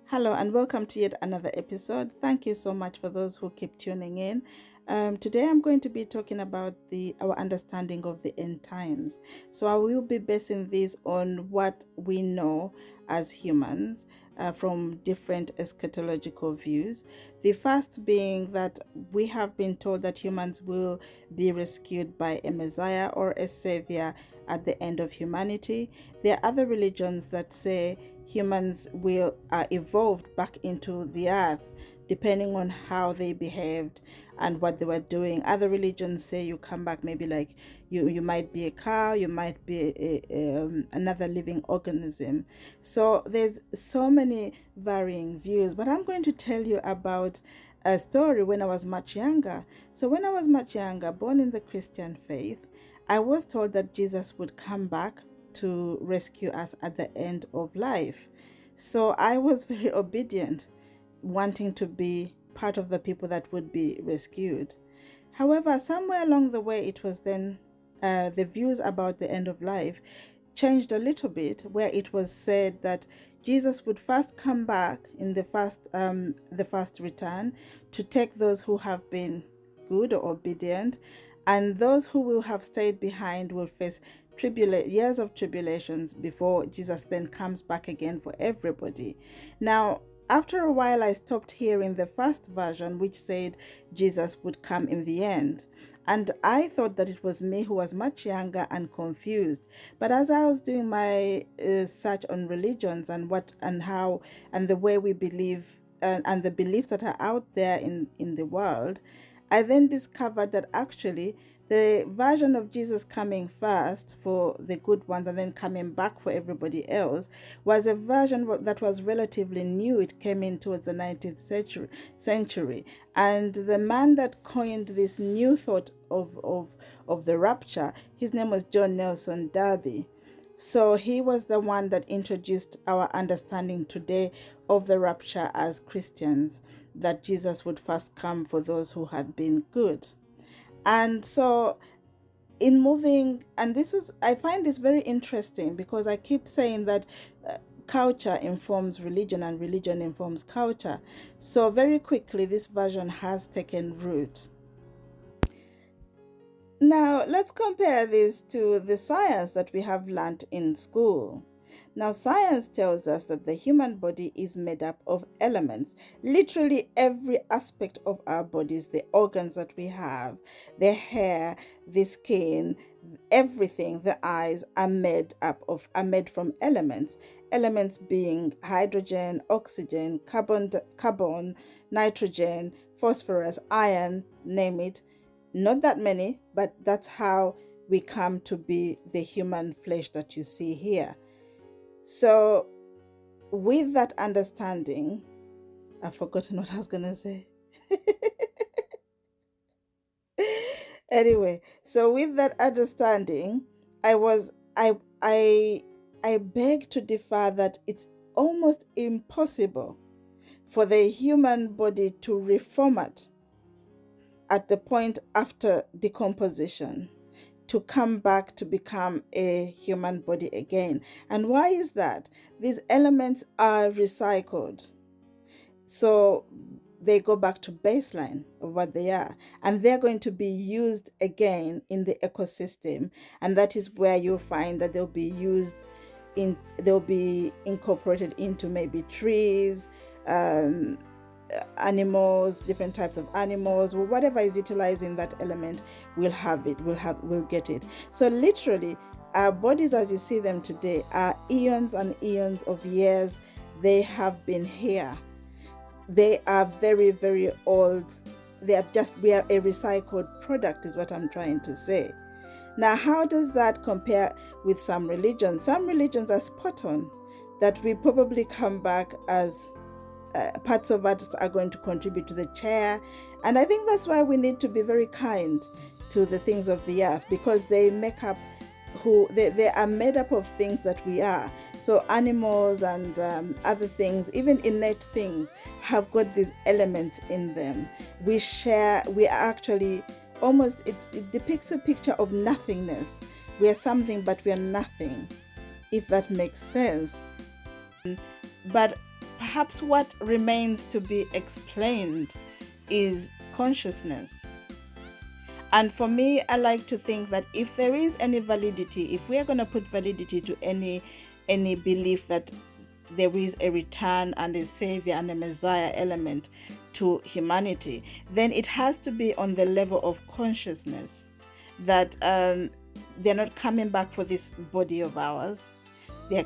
Hello and welcome to yet another episode. Thank you so much for those who keep tuning in. Today I'm going to be talking about our understanding of the end times. So I will be basing this on what we know as humans from different eschatological views. The first being that we have been told that humans will be rescued by a Messiah or a Savior at the end of humanity. There are other religions that say humans will evolved back into the earth depending on how they behaved and what they were doing. Other religions say you come back, maybe like you might be a cow, you might be another living organism. So there's so many varying views, but I'm going to tell you about a story when I was much younger. So when I was much younger, born in the Christian faith, I was told that Jesus would come back to rescue us at the end of life. So I was very obedient, wanting to be part of the people that would be rescued. However, somewhere along the way, it was then the views about the end of life changed a little bit, where it was said that Jesus would first come back in the first return to take those who have been good or obedient, and those who will have stayed behind will face years of tribulations before Jesus then comes back again for everybody. Now, after a while, I stopped hearing the first version, which said Jesus would come in the end. And I thought that it was me who was much younger and confused. But as I was doing my search on religions and what and how and the way we believe and the beliefs that are out there in the world, I then discovered that actually the version of Jesus coming first for the good ones and then coming back for everybody else was a version that was relatively new. It came in towards the 19th century. And the man that coined this new thought of the rapture, his name was John Nelson Darby. So he was the one that introduced our understanding today of the rapture as Christians, that Jesus would first come for those who had been good. And so in moving, and I find this very interesting because I keep saying that culture informs religion and religion informs culture. So very quickly, this version has taken root. Now, let's compare this to the science that we have learnt in school. Now, science tells us that the human body is made up of elements. Literally every aspect of our bodies, the organs that we have, the hair, the skin, everything, the eyes are made from elements. Elements being hydrogen, oxygen, carbon, nitrogen, phosphorus, iron, name it. Not that many, but that's how we come to be the human flesh that you see here. So, with that understanding, I've forgotten what I was gonna say. Anyway, so with that understanding, I was I beg to differ that it's almost impossible for the human body to reformat at the point after decomposition to come back to become a human body again. And why is that? These elements are recycled. So they go back to baseline of what they are, and they're going to be used again in the ecosystem. And that is where you'll find that they'll be incorporated into maybe trees, um, animals, different types of animals, or whatever is utilizing that element will have it, will get it. So literally, our bodies as you see them today are eons and eons of years. They have been here. They are very, very old. We are a recycled product is what I'm trying to say. Now, how does that compare with some religions? Some religions are spot on, that we probably come back as parts of us are going to contribute to the chair. And I think that's why we need to be very kind to the things of the earth, because they make up they are made up of things that we are. So animals and other things, even innate things, have got these elements in them. We are actually it depicts a picture of nothingness. We are something, but we are nothing, if that makes sense. But perhaps what remains to be explained is consciousness. And for me, I like to think that if there is any validity, if we are going to put validity to any belief that there is a return and a savior and a messiah element to humanity, then it has to be on the level of consciousness, that they're not coming back for this body of ours. The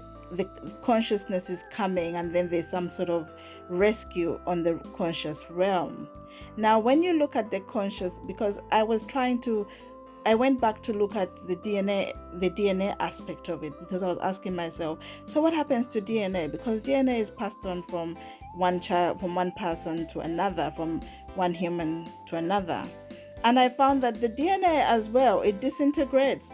consciousness is coming, and then there's some sort of rescue on the conscious realm. Now, when you look at the conscious, because I went back to look at the DNA aspect of it, because I was asking myself, so what happens to DNA? Because DNA is passed on from one person to another, from one human to another. And I found that the DNA as well, it disintegrates,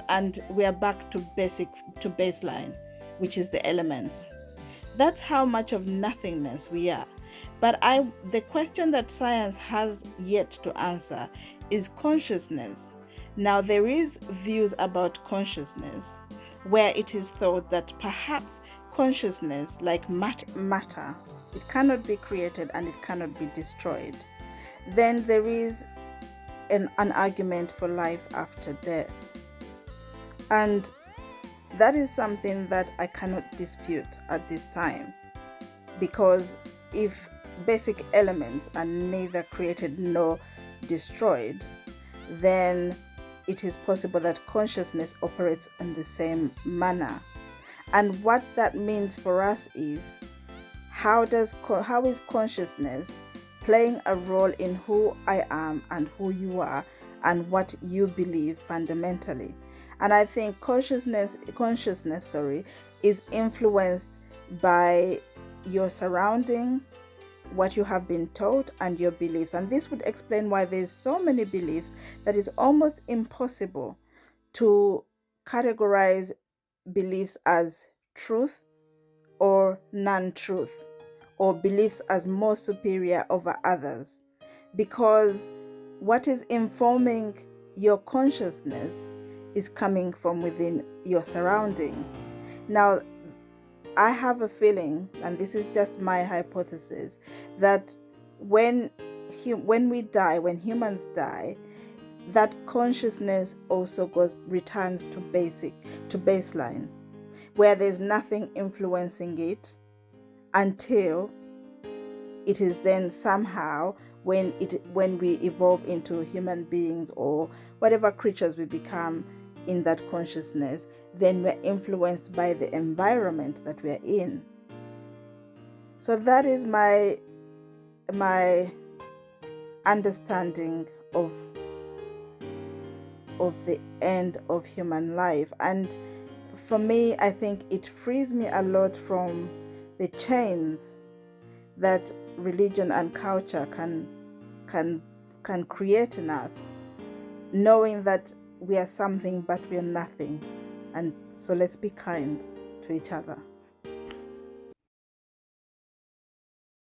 and we are back to baseline, which is the elements. That's how much of nothingness we are. But the question that science has yet to answer is consciousness. Now, there is views about consciousness where it is thought that perhaps consciousness, like matter, it cannot be created and it cannot be destroyed. Then there is an argument for life after death. And that is something that I cannot dispute at this time, because if basic elements are neither created nor destroyed, then it is possible that consciousness operates in the same manner. And what that means for us is, how is consciousness playing a role in who I am and who you are and what you believe fundamentally. And I think consciousness is influenced by your surrounding, what you have been taught, and your beliefs. And this would explain why there's so many beliefs that it's almost impossible to categorize beliefs as truth or non-truth, or beliefs as more superior over others, because what is informing your consciousness is coming from within your surrounding. Now, I have a feeling, and this is just my hypothesis, that when humans die, that consciousness also returns to baseline, where there's nothing influencing it until it is then somehow, when we evolve into human beings or whatever creatures we become in that consciousness, then we're influenced by the environment that we're in. So that is my understanding of the end of human life. And for me, I think it frees me a lot from the chains that religion and culture can create in us, knowing that we are something but we are nothing. And so let's be kind to each other.